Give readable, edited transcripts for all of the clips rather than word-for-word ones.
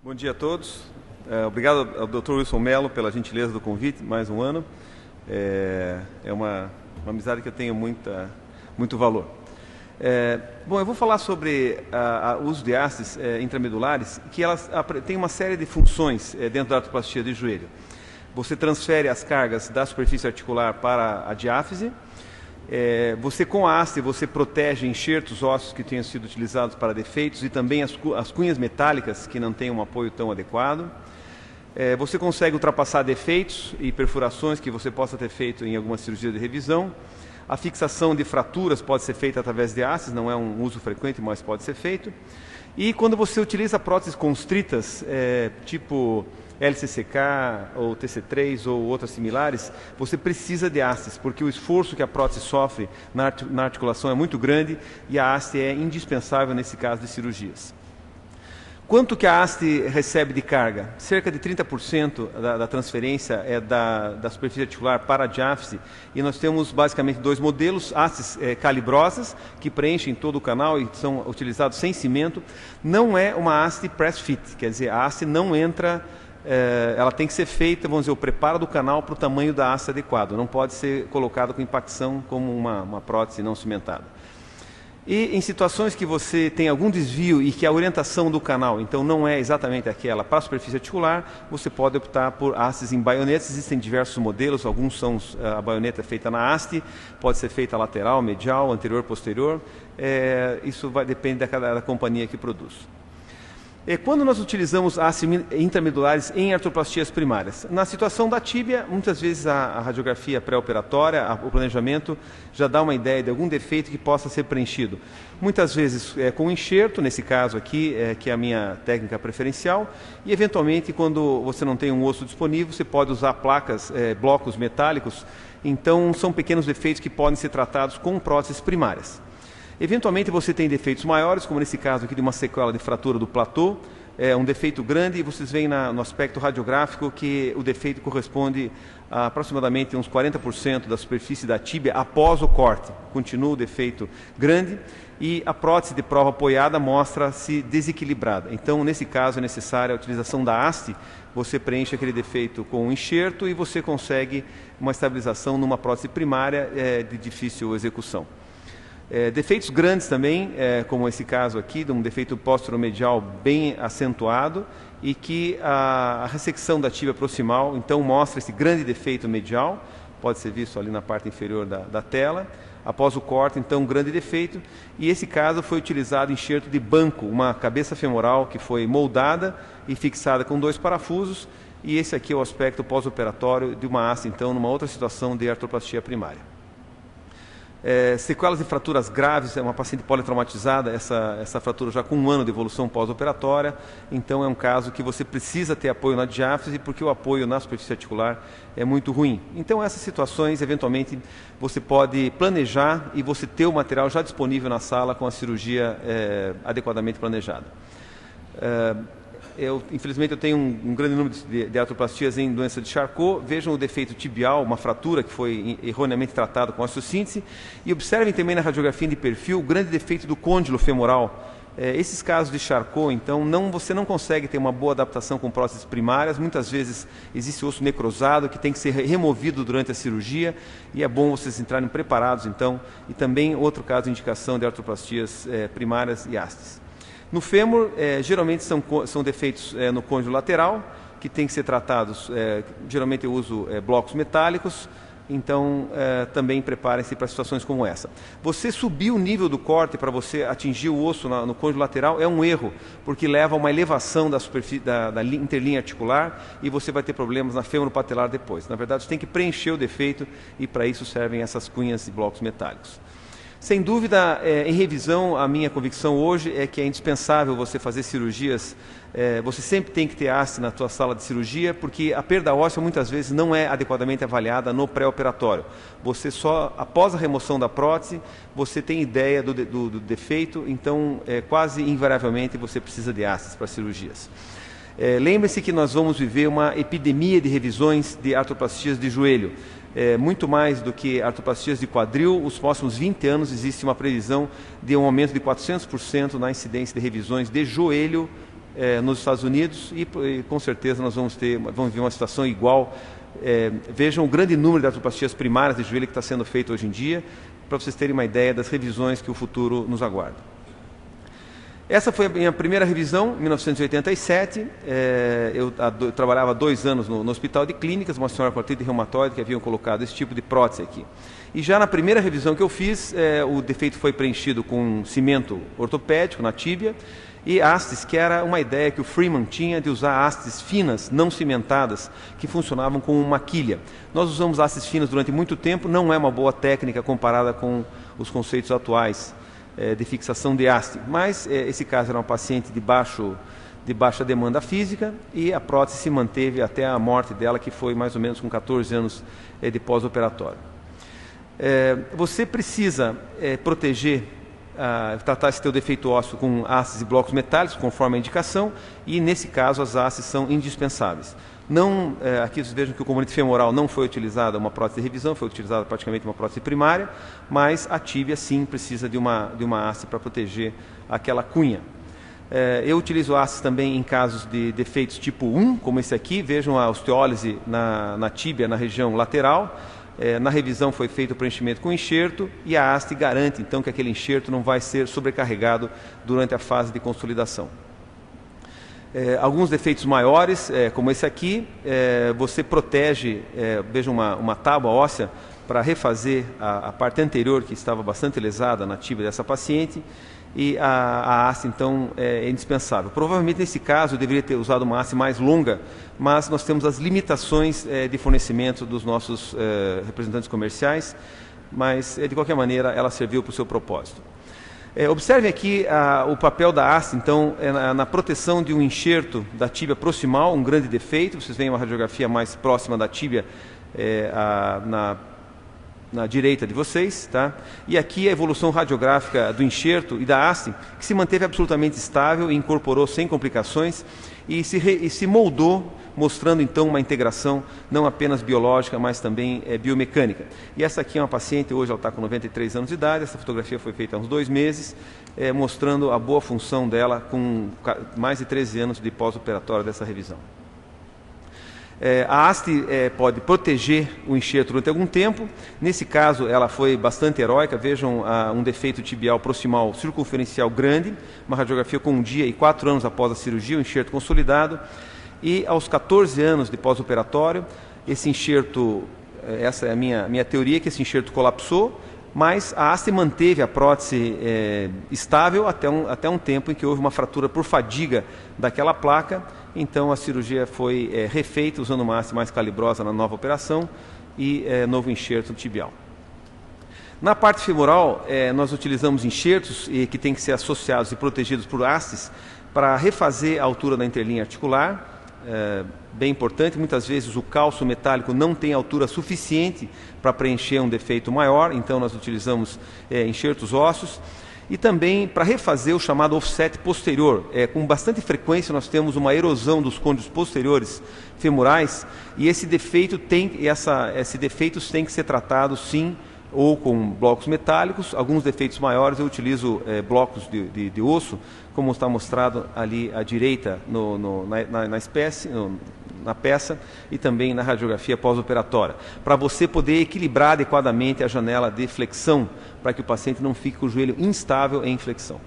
Bom dia a todos. Obrigado ao Dr. Wilson Mello pela gentileza do convite, mais um ano. É uma amizade que eu tenho muito valor. Bom, eu vou falar sobre o uso de hastes intramedulares, que elas têm uma série de funções dentro da artroplastia de joelho. Você transfere as cargas da superfície articular para a diáfise. Você, com a haste, você protege enxertos ósseos que tenham sido utilizados para defeitos e também as cunhas metálicas que não têm um apoio tão adequado. Você consegue ultrapassar defeitos e perfurações que você possa ter feito em alguma cirurgia de revisão. A fixação de fraturas pode ser feita através de hastes, não é um uso frequente, mas pode ser feito. E quando você utiliza próteses constritas, tipo LCCK ou TC3 ou outras similares, você precisa de hastes, porque o esforço que a prótese sofre na articulação é muito grande e a haste é indispensável nesse caso de cirurgias. Quanto que a haste recebe de carga? Cerca de 30% da transferência é da superfície articular para a diáfise, e nós temos basicamente dois modelos: hastes calibrosas, que preenchem todo o canal e são utilizados sem cimento. Não é uma haste press fit, quer dizer, a haste não entra, ela tem que ser feita, vamos dizer, o preparo do canal para o tamanho da haste adequado, não pode ser colocada com impacção como uma prótese não cimentada. E em situações que você tem algum desvio e que a orientação do canal, então, não é exatamente aquela para a superfície articular, você pode optar por hastes em baionetas. Existem diversos modelos, alguns são a baioneta feita na haste, pode ser feita lateral, medial, anterior, posterior. Isso depende da companhia que produz. Quando nós utilizamos hastes intramedulares em artroplastias primárias? Na situação da tíbia, muitas vezes a radiografia pré-operatória, o planejamento, já dá uma ideia de algum defeito que possa ser preenchido. Muitas vezes com enxerto, nesse caso aqui, que é a minha técnica preferencial, e eventualmente, quando você não tem um osso disponível, você pode usar placas, blocos metálicos. Então, são pequenos defeitos que podem ser tratados com próteses primárias. Eventualmente você tem defeitos maiores, como nesse caso aqui de uma sequela de fratura do platô, um defeito grande, e vocês veem no aspecto radiográfico que o defeito corresponde a aproximadamente uns 40% da superfície da tíbia após o corte. Continua o defeito grande e a prótese de prova apoiada mostra-se desequilibrada. Então, nesse caso, é necessária a utilização da haste. Você preenche aquele defeito com um enxerto e você consegue uma estabilização numa prótese primária de difícil execução. Defeitos grandes também, como esse caso aqui, de um defeito póstero-medial bem acentuado, e que a ressecção da tíbia proximal, então, mostra esse grande defeito medial, pode ser visto ali na parte inferior da tela. Após o corte, então, um grande defeito, e esse caso foi utilizado enxerto de banco, uma cabeça femoral que foi moldada e fixada com 2 parafusos, e esse aqui é o aspecto pós-operatório de uma haste, então, numa outra situação de artroplastia primária. Sequelas de fraturas graves, é uma paciente politraumatizada, essa fratura já com 1 ano de evolução pós-operatória, então é um caso que você precisa ter apoio na diáfise, porque o apoio na superfície articular é muito ruim. Então, essas situações, eventualmente, você pode planejar e você ter o material já disponível na sala com a cirurgia adequadamente planejada. Infelizmente, eu tenho um grande número de artroplastias em doença de Charcot. Vejam o defeito tibial, uma fratura que foi erroneamente tratada com osteossíntese. E observem também na radiografia de perfil o grande defeito do côndilo femoral. Esses casos de Charcot, então, você não consegue ter uma boa adaptação com próteses primárias. Muitas vezes existe osso necrosado que tem que ser removido durante a cirurgia, e é bom vocês entrarem preparados, então. E também outro caso de indicação de artroplastias primárias e hastes. No fêmur, geralmente são defeitos no côndilo lateral, que tem que ser tratados. Geralmente eu uso blocos metálicos, então também preparem-se para situações como essa. Você subir o nível do corte para você atingir o osso no côndilo lateral é um erro, porque leva a uma elevação da superfície da interlinha articular, e você vai ter problemas na fêmur patelar depois. Na verdade, você tem que preencher o defeito, e para isso servem essas cunhas e blocos metálicos. Sem dúvida, em revisão, a minha convicção hoje é que é indispensável você fazer cirurgias. Você sempre tem que ter haste na sua sala de cirurgia, porque a perda óssea muitas vezes não é adequadamente avaliada no pré-operatório. Você só, após a remoção da prótese, você tem ideia do defeito, então quase invariavelmente você precisa de hastes para cirurgias. Lembre-se que nós vamos viver uma epidemia de revisões de artroplastias de joelho. Muito mais do que artroplastias de quadril. Os próximos 20 anos existe uma previsão de um aumento de 400% na incidência de revisões de joelho nos Estados Unidos e com certeza nós vamos ver uma situação igual. Vejam o grande número de artroplastias primárias de joelho que está sendo feito hoje em dia, para vocês terem uma ideia das revisões que o futuro nos aguarda. Essa foi a minha primeira revisão, em 1987. Eu trabalhava 2 anos no hospital de clínicas, uma senhora com artrite reumatoide que haviam colocado esse tipo de prótese aqui. E já na primeira revisão que eu fiz, o defeito foi preenchido com cimento ortopédico na tíbia e hastes, que era uma ideia que o Freeman tinha de usar hastes finas, não cimentadas, que funcionavam como uma quilha. Nós usamos hastes finas durante muito tempo, não é uma boa técnica comparada com os conceitos atuais de fixação de haste, mas esse caso era uma paciente de baixa demanda física e a prótese se manteve até a morte dela, que foi mais ou menos com 14 anos de pós-operatório. Você precisa proteger, tratar esse teu defeito ósseo com hastes e blocos metálicos, conforme a indicação, e nesse caso as hastes são indispensáveis. Aqui vocês vejam que o componente femoral não foi utilizada uma prótese de revisão, foi utilizada praticamente uma prótese primária, mas a tíbia sim precisa de uma haste para proteger aquela cunha. Eu utilizo hastes também em casos de defeitos tipo 1, como esse aqui. Vejam a osteólise na tíbia, na região lateral. Na revisão foi feito o preenchimento com enxerto e a haste garante então que aquele enxerto não vai ser sobrecarregado durante a fase de consolidação. Alguns defeitos maiores, como esse aqui, você protege, veja uma tábua óssea para refazer a parte anterior que estava bastante lesada na tíbia dessa paciente, e a haste então é indispensável. Provavelmente nesse caso eu deveria ter usado uma haste mais longa, mas nós temos as limitações de fornecimento dos nossos representantes comerciais, mas de qualquer maneira ela serviu para o seu propósito. Observem aqui o papel da haste, então, na proteção de um enxerto da tíbia proximal, um grande defeito. Vocês veem uma radiografia mais próxima da tíbia na direita de vocês, tá? E aqui a evolução radiográfica do enxerto e da haste, que se manteve absolutamente estável e incorporou sem complicações e se moldou, mostrando então uma integração não apenas biológica, mas também biomecânica. E essa aqui é uma paciente, hoje ela está com 93 anos de idade, essa fotografia foi feita há uns 2 meses, mostrando a boa função dela com mais de 13 anos de pós-operatório dessa revisão. A haste pode proteger o enxerto durante algum tempo. Nesse caso, ela foi bastante heróica. Vejam um defeito tibial proximal circunferencial grande, uma radiografia com 1 dia e 4 anos após a cirurgia, o enxerto consolidado. E aos 14 anos de pós-operatório, esse enxerto, essa é a minha teoria, que esse enxerto colapsou, mas a haste manteve a prótese estável até um tempo em que houve uma fratura por fadiga daquela placa. Então a cirurgia foi refeita usando uma haste mais calibrosa na nova operação e novo enxerto tibial. Na parte femoral, nós utilizamos enxertos que têm que ser associados e protegidos por hastes para refazer a altura da interlinha articular. Bem importante, muitas vezes o cálcio metálico não tem altura suficiente para preencher um defeito maior, então nós utilizamos enxertos ósseos. E também para refazer o chamado offset posterior. Com bastante frequência nós temos uma erosão dos côndilos posteriores femorais e esses defeitos têm que ser tratados sim, ou com blocos metálicos. Alguns defeitos maiores eu utilizo blocos de osso, como está mostrado ali à direita na peça e também na radiografia pós-operatória, para você poder equilibrar adequadamente a janela de flexão, para que o paciente não fique com o joelho instável em flexão.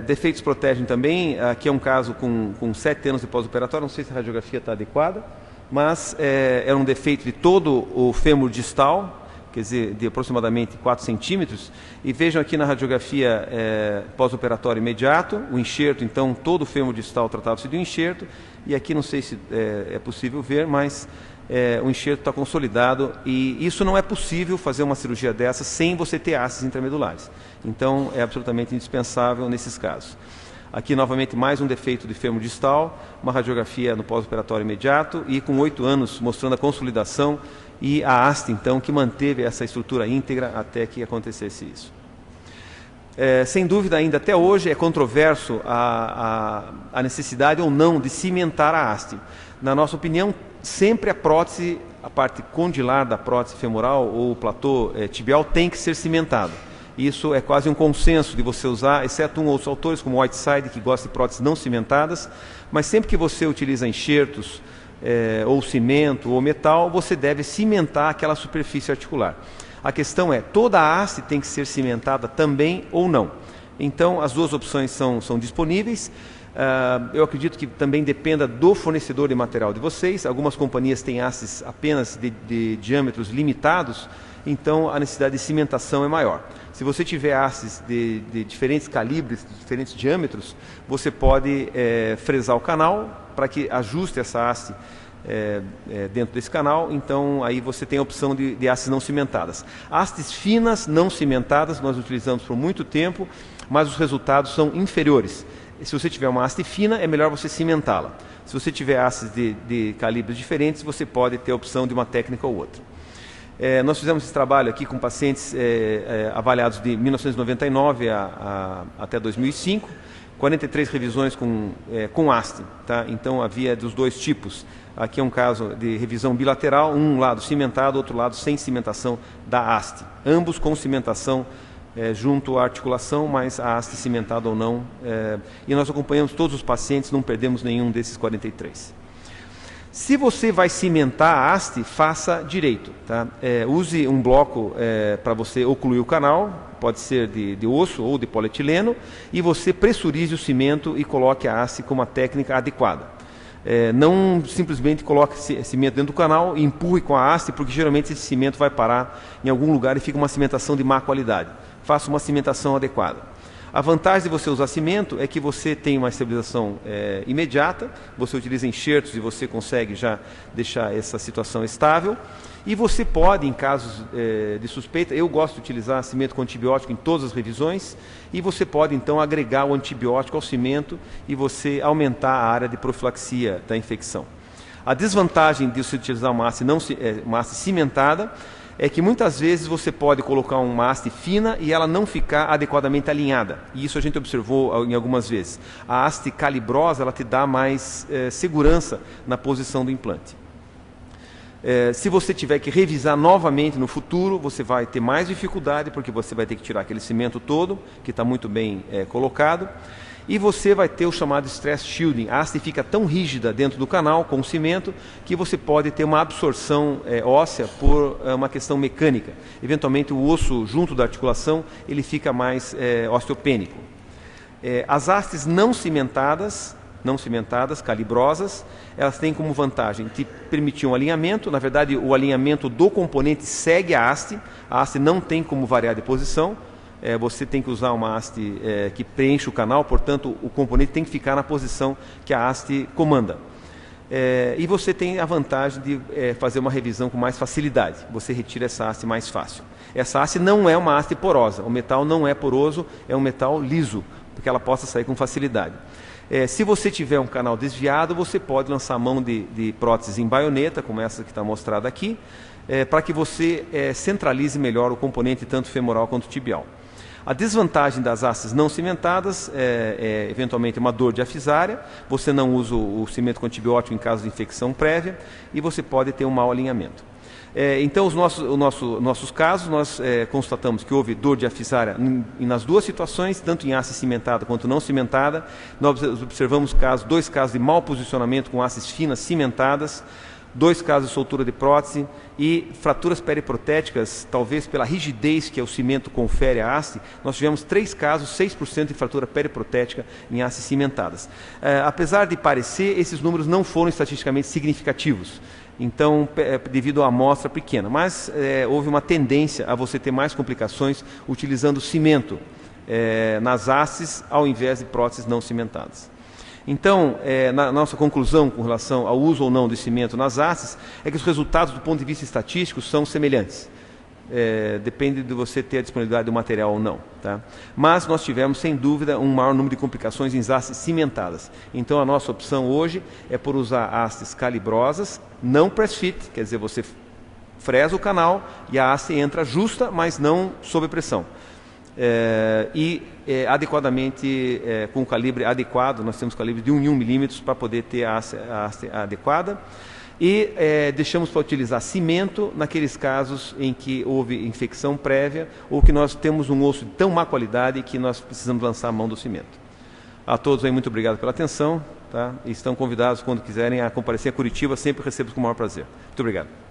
Defeitos protegem também. Aqui é um caso com 7 anos de pós-operatório, não sei se a radiografia está adequada, mas é um defeito de todo o fêmur distal, quer dizer, de aproximadamente 4 centímetros, e vejam aqui na radiografia pós-operatório imediato, o enxerto, então todo o fêmur distal tratava-se de um enxerto, e aqui não sei se é possível ver, mas o enxerto está consolidado, e isso não é possível fazer uma cirurgia dessa sem você ter hastes intramedulares. Então é absolutamente indispensável nesses casos. Aqui novamente mais um defeito de fêmur distal, uma radiografia no pós-operatório imediato e com 8 anos mostrando a consolidação e a haste então que manteve essa estrutura íntegra até que acontecesse isso. Sem dúvida ainda até hoje é controverso a necessidade ou não de cimentar a haste. Na nossa opinião, sempre a prótese, a parte condilar da prótese femoral ou o platô tibial tem que ser cimentado. Isso é quase um consenso de você usar, exceto outros autores como Whiteside, que gosta de próteses não cimentadas, mas sempre que você utiliza enxertos, ou cimento ou metal, você deve cimentar aquela superfície articular. A questão é, toda a haste tem que ser cimentada também ou não? Então, as duas opções são disponíveis. Eu acredito que também dependa do fornecedor de material de vocês. Algumas companhias têm hastes apenas de diâmetros limitados, então a necessidade de cimentação é maior. Se você tiver hastes de diferentes calibres, de diferentes diâmetros, você pode fresar o canal para que ajuste essa haste dentro desse canal. Então aí você tem a opção de hastes não cimentadas. Hastes finas não cimentadas nós utilizamos por muito tempo, mas os resultados são inferiores. Se você tiver uma haste fina, é melhor você cimentá-la. Se você tiver hastes de calibres diferentes, você pode ter a opção de uma técnica ou outra. Nós fizemos esse trabalho aqui com pacientes avaliados de 1999 até 2005, 43 revisões com haste. Tá? Então havia dos dois tipos. Aqui é um caso de revisão bilateral, um lado cimentado, outro lado sem cimentação da haste. Ambos com cimentação junto à articulação, mas a haste cimentada ou não. E nós acompanhamos todos os pacientes, não perdemos nenhum desses 43. Se você vai cimentar a haste, faça direito. Tá? Use um bloco para você ocluir o canal, pode ser de osso ou de polietileno, e você pressurize o cimento e coloque a haste com uma técnica adequada. Não simplesmente coloque cimento dentro do canal e empurre com a haste, porque geralmente esse cimento vai parar em algum lugar e fica uma cimentação de má qualidade. Faça uma cimentação adequada. A vantagem de você usar cimento é que você tem uma estabilização imediata, você utiliza enxertos e você consegue já deixar essa situação estável. E você pode, em casos de suspeita, eu gosto de utilizar cimento com antibiótico em todas as revisões, e você pode então agregar o antibiótico ao cimento e você aumentar a área de profilaxia da infecção. A desvantagem de você utilizar uma haste cimentada é que muitas vezes você pode colocar uma haste fina e ela não ficar adequadamente alinhada. E isso a gente observou em algumas vezes. A haste calibrosa ela te dá mais segurança na posição do implante. Se você tiver que revisar novamente no futuro, você vai ter mais dificuldade, porque você vai ter que tirar aquele cimento todo, que está muito bem colocado. E você vai ter o chamado stress shielding. A haste fica tão rígida dentro do canal com o cimento que você pode ter uma absorção óssea por uma questão mecânica. Eventualmente o osso junto da articulação ele fica mais osteopênico. As hastes não cimentadas, calibrosas, elas têm como vantagem te permitir um alinhamento. Na verdade, o alinhamento do componente segue a haste não tem como variar de posição. Você tem que usar uma haste que preenche o canal, portanto, o componente tem que ficar na posição que a haste comanda. E você tem a vantagem de fazer uma revisão com mais facilidade. Você retira essa haste mais fácil. Essa haste não é uma haste porosa. O metal não é poroso, é um metal liso, porque ela possa sair com facilidade. Se você tiver um canal desviado, você pode lançar mão de próteses em baioneta, como essa que está mostrada aqui, para que você centralize melhor o componente tanto femoral quanto tibial. A desvantagem das hastes não cimentadas é eventualmente uma dor diafisária, você não usa o cimento com antibiótico em caso de infecção prévia e você pode ter um mau alinhamento. Então, os nossos casos, nós constatamos que houve dor diafisária nas duas situações, tanto em haste cimentada quanto não cimentada. Nós observamos dois casos de mau posicionamento com hastes finas cimentadas, 2 casos de soltura de prótese e fraturas periprotéticas, talvez pela rigidez que o cimento confere à haste. Nós tivemos 3 casos, 6% de fratura periprotética em hastes cimentadas. Apesar de parecer, esses números não foram estatisticamente significativos. Então, devido à amostra pequena. Mas houve uma tendência a você ter mais complicações utilizando cimento nas hastes ao invés de próteses não cimentadas. Então, na nossa conclusão com relação ao uso ou não de cimento nas hastes, é que os resultados do ponto de vista estatístico são semelhantes. Depende de você ter a disponibilidade do material ou não. Tá? Mas nós tivemos, sem dúvida, um maior número de complicações em hastes cimentadas. Então, a nossa opção hoje é por usar hastes calibrosas, não press fit, quer dizer, você fresa o canal e a haste entra justa, mas não sob pressão. adequadamente, com o calibre adequado. Nós temos calibre de 1 em 1 milímetros para poder ter a haste adequada. E deixamos para utilizar cimento naqueles casos em que houve infecção prévia ou que nós temos um osso de tão má qualidade que nós precisamos lançar a mão do cimento. A todos aí, muito obrigado pela atenção, tá? E estão convidados, quando quiserem, a comparecer a Curitiba. Sempre recebo com o maior prazer. Muito obrigado.